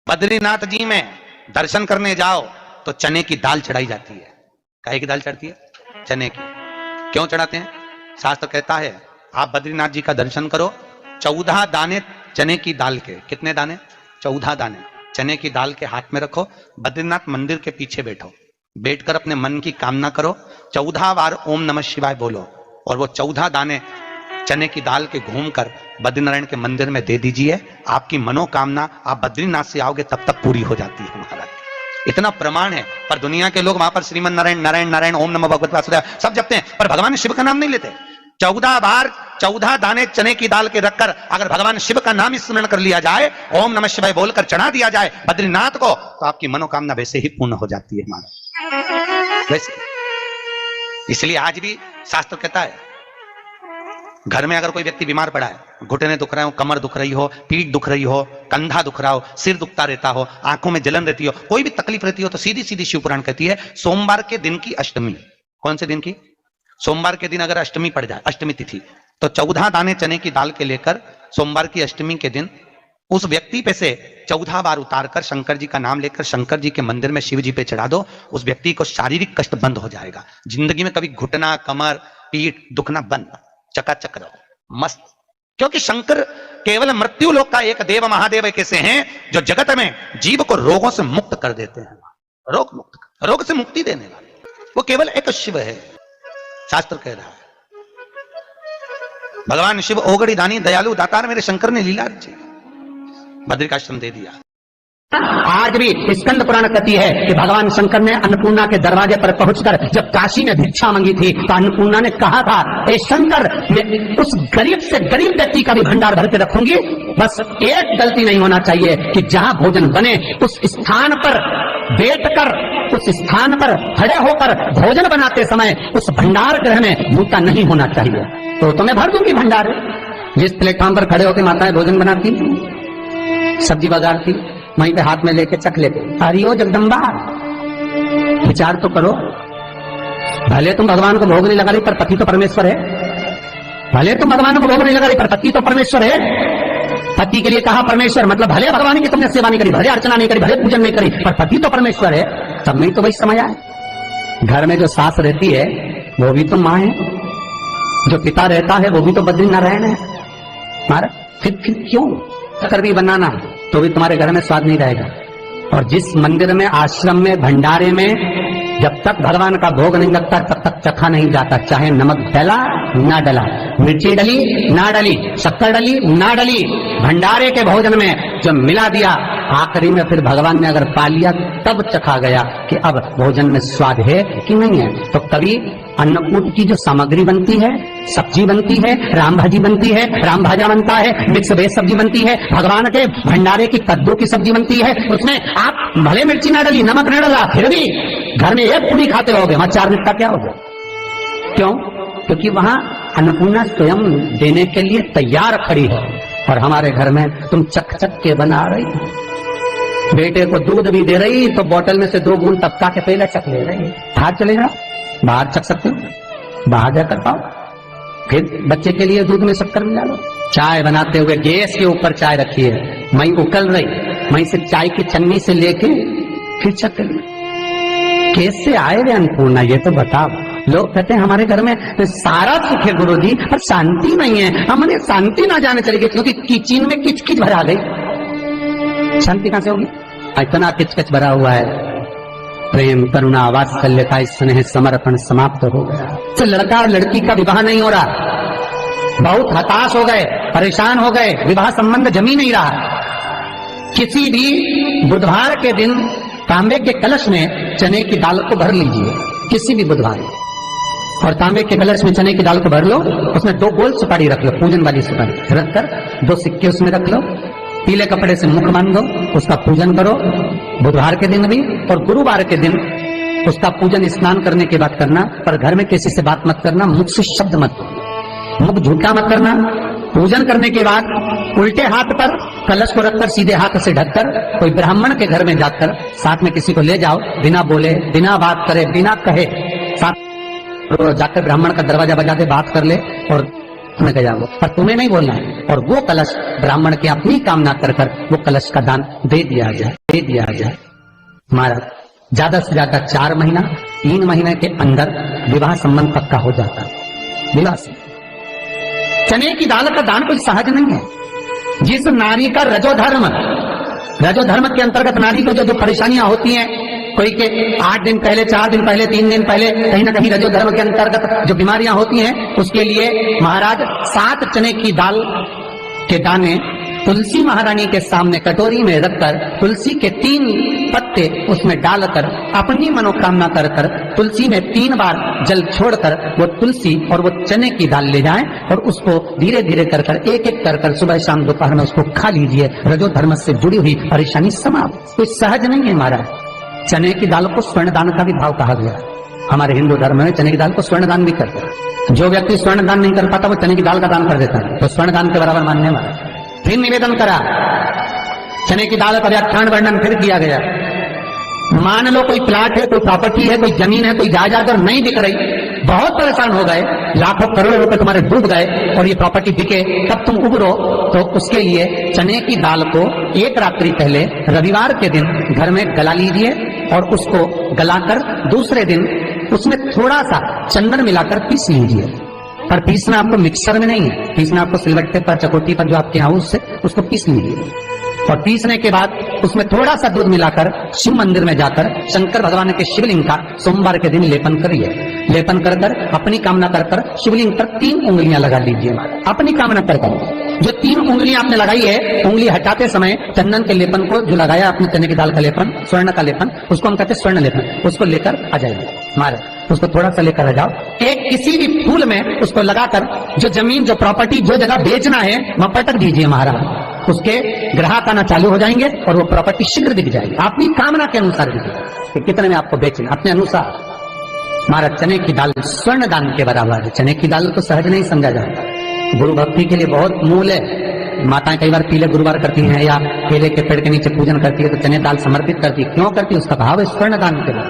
बद्रीनाथ जी में दर्शन करने जाओ तो चने की दाल चढ़ाई जाती है। काहे की दाल चढ़ती है? चने की। क्यों चढ़ाते हैं? शास्त्र कहता है आप बद्रीनाथ जी का दर्शन करो, 14 दाने चने की दाल के। कितने दाने? 14 दाने चने की दाल के हाथ में रखो, बद्रीनाथ मंदिर के पीछे बैठो, बैठकर अपने मन की कामना करो, 14 बार ओम नमः शिवाय बोलो और वो 14 दाने चने की दाल के घूमकर बद्रीनारायण के मंदिर में दे दीजिए। आपकी मनोकामना आप बद्रीनाथ से आओगे तब तक पूरी हो जाती है महाराज। इतना प्रमाण है। पर दुनिया के लोग वहां पर श्रीमन नारायण नारायण नारायण ओम नमः भगवते वासुदेवाय सब जपते हैं, पर भगवान शिव का नाम नहीं लेते। 14 बार 14 दाने चने की दाल के रखकर अगर भगवान शिव का नाम स्मरण कर लिया जाए, ओम नमः शिवाय बोलकर चढ़ा दिया जाए बद्रीनाथ को, तो आपकी मनोकामना वैसे ही पूर्ण हो जाती है महाराज। वैसे इसलिए आज भी शास्त्र कहता है घर में अगर कोई व्यक्ति बीमार पड़ा है, घुटने दुख रहे हो, कमर दुख रही हो, पीठ दुख रही हो, कंधा दुख रहा हो, सिर दुखता रहता हो, आंखों में जलन रहती हो, कोई भी तकलीफ रहती हो, तो सीधी सीधी शिव पुराण कहती है सोमवार के दिन की अष्टमी। कौन से दिन की? सोमवार के दिन अगर अष्टमी पड़ जाए, अष्टमी तिथि, तो 14 दाने चने की दाल के लेकर सोमवार की अष्टमी के दिन उस व्यक्ति पे से 14 बार उतारकर शंकर जी का नाम लेकर शंकर जी के मंदिर में शिव जी पे चढ़ा दो। उस व्यक्ति को शारीरिक कष्ट बंद हो जाएगा। जिंदगी में कभी घुटना, कमर, पीठ दुखना बंद, चकाचक रहो, मस्त। क्योंकि शंकर केवल मृत्यु लोक का एक देव महादेव कैसे हैं जो जगत में जीव को रोगों से मुक्त कर देते हैं। रोग मुक्त, रोग से मुक्ति देने वाले वो केवल एक शिव है। शास्त्र कह रहा है भगवान शिव ओगड़ी दानी दयालु दातार मेरे शंकर ने लीला रची, बद्रिकाश्रम दे दिया। आज भी स्कंद पुराण कहती है कि भगवान शंकर ने अन्नपूर्णा के दरवाजे पर पहुंचकर जब काशी में भिक्षा मांगी थी तो अन्नपूर्णा ने कहा था ए शंकर, मैं उस गरीब से गरीब व्यक्ति का भी भंडार भर के रखूंगी, बस एक गलती नहीं होना चाहिए कि जहां भोजन बने उस स्थान पर बैठकर, उस स्थान पर खड़े होकर भोजन बनाते समय उस भंडार गृह में जूता नहीं होना चाहिए। तो तुम्हें भर दूंगी भंडार। जिस प्लेटफॉर्म पर खड़े होकर माताएं भोजन बनाती, सब्जी बगाड़ती, वहीं पे हाथ में लेके चख लेते। हरिओ जगदम्बा, विचार तो करो। भले तुम भगवान को भोग नहीं लगा रही पर पति तो परमेश्वर है। भले तुम भगवान को भोग नहीं लगा रही पर पति तो परमेश्वर है। पति के लिए कहा परमेश्वर, मतलब भले भगवान की तुमने सेवा नहीं करी, भले अर्चना नहीं करी, भले पूजन नहीं करी, पर पति तो परमेश्वर है। तब नहीं तो वही समय आए। घर में जो सास रहती है वो भी तो माँ है, जो पिता रहता है वो भी तो बद्रीनारायण है। फिर क्यों कर भी बनाना तो भी तुम्हारे घर में स्वाद नहीं रहेगा। और जिस मंदिर में, आश्रम में, भंडारे में जब तक भगवान का भोग नहीं लगता तब तक चखा नहीं जाता, चाहे नमक डला ना डला, मिर्ची डली ना डली, शक्कर डली ना डली, भंडारे के भोजन में जब मिला दिया आखिरी में फिर भगवान ने अगर पा लिया तब चखा गया कि अब भोजन में स्वाद है कि नहीं है। तो कभी अन्नकूट की जो सामग्री बनती है, सब्जी बनती है, राम भाजी बनती है, राम भाजा बनता है, मिक्स वेज सब्जी बनती है, भगवान के भंडारे की कद्दू की सब्जी बनती है, उसमें आप भले मिर्ची ना डली, नमक न डला, फिर भी घर में एक पूरी खाते रहोगे, वहां 4 मिनट का क्या होगा? क्यों? क्योंकि वहां अन्नपूर्णा स्वयं देने के लिए तैयार खड़ी है। और हमारे घर में तुम चक चक के बना रही, बेटे को दूध भी दे रही तो बोतल में से 2 बूंद टपका के पहले चख ले रही। हाथ चले जाओ, बाहर चख सकते हो, बाहर जाकर पाओ, फिर बच्चे के लिए दूध में शक्कर मिला लो। चाय बनाते हुए गैस के ऊपर चाय रखी है, मई उकल रही, मई से चाय की छन्नी से लेके फिर चख ली। कैसे आए वे अन्नपूर्णा, ये तो बताओ। लोग कहते हैं हमारे घर में सारा सुख है गुरु जी, पर शांति नहीं है। हमने शांति ना जाने चली गई क्योंकि किचन में किच किच भरा गई। शांति कहां से होगी? इतना किच किच भरा हुआ है। प्रेम, करुणा, वात्सल्य का स्नेह, समर्पण समाप्त हो गया। तो लड़का और लड़की का विवाह नहीं हो रहा, बहुत हताश हो गए, परेशान हो गए, विवाह संबंध जमी नहीं रहा। किसी भी बुधवार के दिन तांबे के कलश में चने की दाल को भर लीजिए, किसी भी बुधवार, और तांबे के कलश में चने की दाल को भर लो, उसमें 2 गोल सुपारी रख लो, पूजन वाली सुपारी रखकर 2 सिक्के उसमें रख लो, पीले कपड़े से मुख बांध दो, उसका पूजन करो बुधवार के दिन भी, और गुरुवार के दिन उसका पूजन स्नान करने के बाद करना। पर घर में किसी से बात मत करना, मुख से शब्द मत, मुख झूठा मत करना। पूजन करने के बाद उल्टे हाथ पर कलश को रखकर सीधे हाथ से ढककर कोई ब्राह्मण के घर में जाकर साथ में किसी को ले जाओ, बिना बोले, बिना बात करे, बिना कहे, साथ जाकर ब्राह्मण का दरवाजा बजा दे, बात कर ले और मैं गया वो, पर तुम्हें नहीं बोलना है। और वो कलश ब्राह्मण की अपनी कामना कर कर वो कलश का दान दे दिया जाए। महाराज ज्यादा से ज्यादा 4 महीना 3 महीने के अंदर विवाह संबंध पक्का हो जाता है। विवाह से चने की दाल का दान कोई सहज नहीं है। जिस नारी का रजोधर्म के अंतर्गत नारी को जो परेशानियां होती हैं, कोई के 8 दिन पहले, 4 दिन पहले, 3 दिन पहले कहीं ना कहीं रजोधर्म के अंतर्गत जो बीमारियां होती हैं, उसके लिए महाराज 7 चने की दाल के दाने तुलसी महारानी के सामने कटोरी में रखकर तुलसी के 3 पत्ते उसमें डालकर अपनी मनोकामना कर कर तुलसी में 3 बार जल छोड़कर वो तुलसी और वो चने की दाल ले जाएं और उसको धीरे धीरे कर कर एक एक कर कर सुबह शाम दोपहर में उसको खा लीजिए। रजोधर्म से जुड़ी हुई परेशानी समाप्त। कोई सहज नहीं है महाराज। चने की दाल को स्वर्ण दान का भी भाव कहा गया। हमारे हिंदू धर्म में चने की दाल को स्वर्ण दान भी करते हैं। जो व्यक्ति स्वर्ण दान नहीं कर पाता वो चने की दाल का दान कर देता है, तो स्वर्ण दान के बराबर मानने वाला। फिर निवेदन करा, चने की दाल का व्याख्यान वर्णन फिर किया गया। मान लो कोई प्लाट है, कोई प्रॉपर्टी है, कोई जमीन है, कोई जायदाद और नहीं बिक रही, बहुत परेशान हो गए, लाखों करोड़ों रुपए तुम्हारे डूब गए और ये प्रॉपर्टी बिके, तब तुम उबरो, तो उसके लिए चने की दाल को 1 रात्रि पहले रविवार के दिन घर में गला लीजिए और उसको गलाकर दूसरे दिन उसमें थोड़ा सा चंदन मिलाकर पीस लीजिए। पर पीसना आपको मिक्सर में नहीं है, पीसना आपको सिलबट्टे पर, चकोटी पर जो आपके यहाँ उससे उसको पीस लीजिए। और पीसने के बाद उसमें थोड़ा सा दूध मिलाकर शिव मंदिर में जाकर शंकर भगवान के शिवलिंग का सोमवार के दिन लेपन करिए। लेपन कर कर अपनी कामना कर कर शिवलिंग पर 3 उंगलियां लगा लीजिए। अपनी कामना कर कर जो 3 उंगलियां आपने लगाई है, उंगली हटाते समय चंदन के लेपन को जो लगाया आपने चने की दाल का लेपन, स्वर्ण का लेपन, उसको हम कहते हैं स्वर्ण लेपन, उसको लेकर आ जाइए महाराज। उसको थोड़ा सा लेकर आ जाओ, एक किसी भी फूल में उसको लगाकर जो जमीन, जो प्रॉपर्टी, जो जगह बेचना है वहां पटक दीजिए महाराज। उसके ग्राहक आना चालू हो जाएंगे और वो प्रॉपर्टी शीघ्र बिक जाएगी। अपनी कामना के अनुसार बिकेगी कि कितने में आपको बेचना, अपने अनुसार। महाराज चने की दाल स्वर्ण दान के बराबर है। चने की दाल को सहज नहीं समझा जाता। गुरु भक्ति के लिए बहुत मूल है। माताएं कई बार पीले गुरुवार करती हैं या केले के पेड़ के नीचे पूजन करती है तो चने दाल समर्पित करती है। क्यों करती है? उसका भाव है स्वर्ण दान के लिए,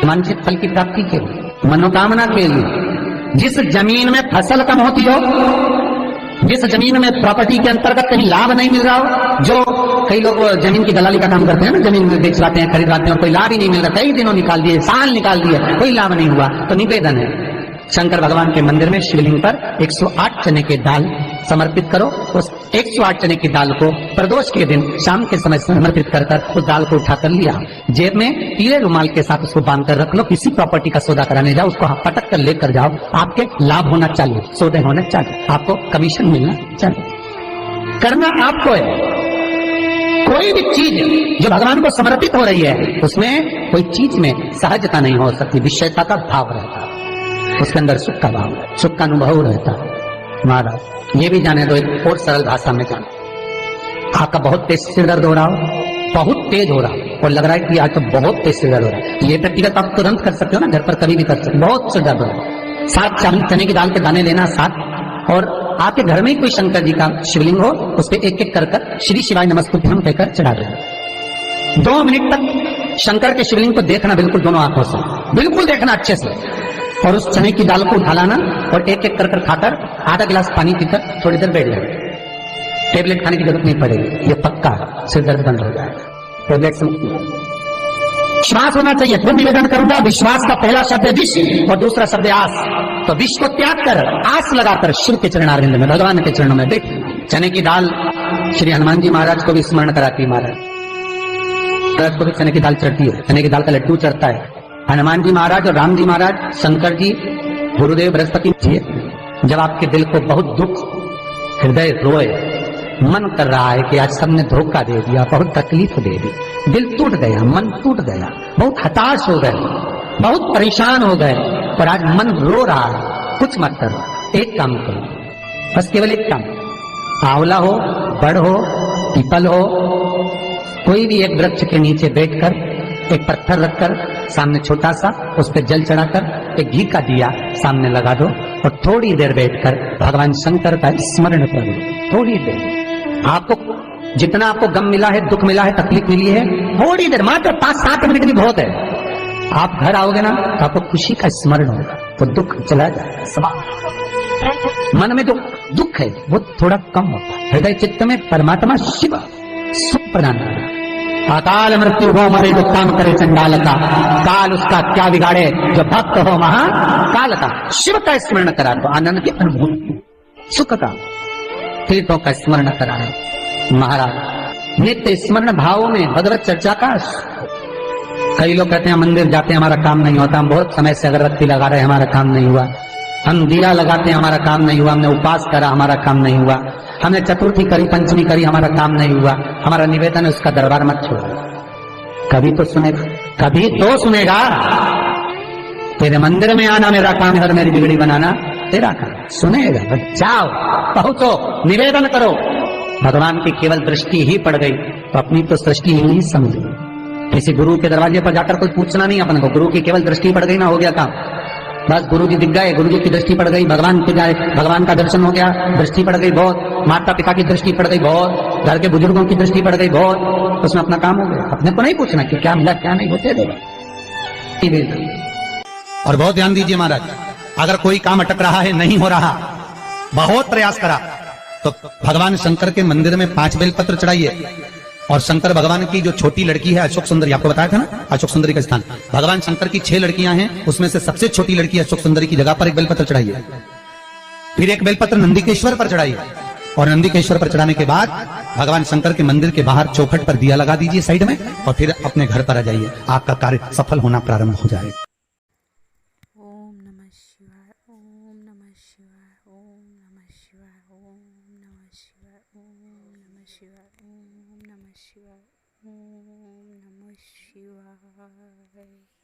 वांछित फल की प्राप्ति के लिए, मनोकामना के लिए। जिस जमीन में फसल कम होती हो, जिस जमीन में प्रॉपर्टी के अंतर्गत कहीं लाभ नहीं मिल रहा हो, जो कई लोग जमीन की दलाली का काम करते हैं ना, जमीन में बेच लाते हैं, खरीदवाते हैं और कोई लाभ ही नहीं मिल रहा, कई दिनों निकाल दिए, साल निकाल दिए, कोई लाभ नहीं हुआ, तो निवेदन है शंकर भगवान के मंदिर में शिवलिंग पर 108 चने के दाल समर्पित करो। उस 108 चने की दाल को प्रदोष के दिन शाम के समय समर्पित कर कर उस दाल को उठाकर लिया, जेब में पीले रुमाल के साथ उसको बांध कर रख लो। किसी प्रॉपर्टी का सौदा कराने जाओ, उसको पटक कर लेकर जाओ, आपके लाभ होना चालू, सौदे होने चालू, आपको कमीशन मिलना चालू। करना आपको है। कोई भी चीज जो भगवान को समर्पित हो रही है उसमें कोई चीज में सहजता नहीं हो सकती, विषयता का भाव रहता है, उसके अंदर सुख का भाव, सुख का अनुभव रहता है। महाराज ये भी जाने दो, एक और सरल भाषा में जाने। आपका बहुत तेज सिर दर्द हो रहा हो, बहुत तेज हो रहा हो और लग रहा है कि आज तो बहुत तेज सिर दर्द हो रहा है, ये व्यक्तिगत आप तुरंत कर सकते हो ना, घर पर कभी भी कर सकते हो। बहुत सिर दर्द हो रहा है, 7 चने की दाल के दाने लेना 7, और आपके घर में ही कोई शंकर जी का शिवलिंग हो, उस पर एक एक कर कर श्री शिवाय नमस्तुभ्यम कहकर चढ़ा देना। 2 मिनट तक शंकर के शिवलिंग को देखना, बिल्कुल दोनों आंखों से, बिल्कुल देखना अच्छे से, और उस चने की दाल को उठा लाना और एक एक कर कर खाकर आधा गिलास पानी पीकर थोड़ी देर बैठ जाए। टेबलेट खाने की जरूरत नहीं पड़ेगी, ये पक्का सिर दर्द बंद हो जाएगा। टेबलेट से विश्वास होना चाहिए। फिर निवेदन करूंगा, विश्वास का पहला शब्द है विष और दूसरा शब्द है आस। तो विष को त्याग कर आस लगाकर शिव के चरणारविंद में, भगवान के चरणों में बैठ। चने की दाल श्री हनुमान जी महाराज को भी स्मरण कराती है। महाराज को भी चने की दाल चढ़ती है, चने की दाल का लड्डू चढ़ता है। हनुमान जी महाराज और राम जी महाराज, शंकर जी, गुरुदेव बृहस्पति जी, जब आपके दिल को बहुत दुख, हृदय रोए, मन कर रहा है कि आज सबने धोखा दे दिया, बहुत तकलीफ दे दी, दिल टूट गया, मन टूट गया, बहुत हताश हो गए, बहुत परेशान हो गए और आज मन रो रहा है, कुछ मत करो, एक काम करो, बस केवल एक काम, आंवला हो, बड़ हो, पीपल हो, कोई भी एक वृक्ष के नीचे बैठकर एक पत्थर रखकर सामने छोटा सा, उस पर जल चढ़ाकर एक घी का दिया सामने लगा दो और थोड़ी देर बैठकर भगवान शंकर का स्मरण करो। थोड़ी देर, आपको जितना आपको गम मिला है, दुख मिला है, तकलीफ मिली है, थोड़ी देर, मात्र 5-7 मिनट भी बहुत है। आप घर आओगे ना तो आपको खुशी का स्मरण होगा, तो दुख चला जाएगा। मन में जो दुख है वो थोड़ा कम होता है। हृदय चित्त में परमात्मा शिव सुख प्रदान कर रहा है। अकाल मृत्यु हो मरे जो काम करे चंडाल का, काल उसका क्या बिगाड़े जो भक्त हो महाकाल का। शिव का स्मरण करा तो आनंद की अनुभूति, सुख का, तीर्थों का स्मरण करा है महाराज। नित्य स्मरण भावों में भगवत चर्चा का। कई लोग कहते हैं मंदिर जाते हैं हमारा काम नहीं होता, हम बहुत समय से अगरबत्ती लगा रहे हैं हमारा काम नहीं हुआ, हम दिया लगाते हैं हमारा काम नहीं हुआ, हमने उपास करा हमारा काम नहीं हुआ, हमने चतुर्थी करी पंचमी करी हमारा काम नहीं हुआ। हमारा निवेदन है उसका दरबार मत छोड़ो, कभी तो सुनेगा, कभी तो सुनेगा। तेरे मंदिर में आना मेरा काम है और मेरी बिगड़ी बनाना तेरा काम। सुनेगा, जाओ पहुंचो, निवेदन करो। भगवान की केवल दृष्टि ही पड़ गई तो अपनी तो सृष्टि ही नहीं समझ। किसी गुरु के दरवाजे पर जाकर कोई पूछना नहीं अपन को, गुरु की केवल दृष्टि पड़ गई ना, हो गया काम। बस गुरु जी दिख गए, गुरु जी की दृष्टि पड़ गई, भगवान के जाए, भगवान का दर्शन हो गया, दृष्टि पड़ गई बहुत, माता पिता की दृष्टि पड़ गई बहुत, घर के बुजुर्गों की दृष्टि पड़ गई बहुत, उसमें अपना काम हो गया। अपने को नहीं पूछना कि क्या मिला क्या नहीं, होते देगा। और बहुत ध्यान दीजिए महाराज, अगर कोई काम अटक रहा है, नहीं हो रहा, बहुत प्रयास करा, तो भगवान शंकर के मंदिर में 5 बेलपत्र चढ़ाइए। और शंकर भगवान की जो छोटी लड़की है अशोक सुंदरी, आपको बताया था ना अशोक सुंदरी का स्थान, भगवान शंकर की 6 लड़कियां हैं, उसमें से सबसे छोटी लड़की अशोक सुंदरी की जगह पर एक बेलपत्र चढ़ाइए। फिर एक बेलपत्र नंदीकेश्वर पर चढ़ाइए, और नंदीकेश्वर पर चढ़ाने के बाद भगवान शंकर के मंदिर के बाहर चौखट पर दिया लगा दीजिए साइड में, और फिर अपने घर पर आ जाइए, आपका कार्य सफल होना प्रारंभ हो जाएगा। ओम नमः शिवाय, ओम नमः शिवाय, ओम नमः शिवाय, ओम नमः शिवाय, ओम नमः शिवाय, ओम नमः शिवाय, ओम नमः शिवाय।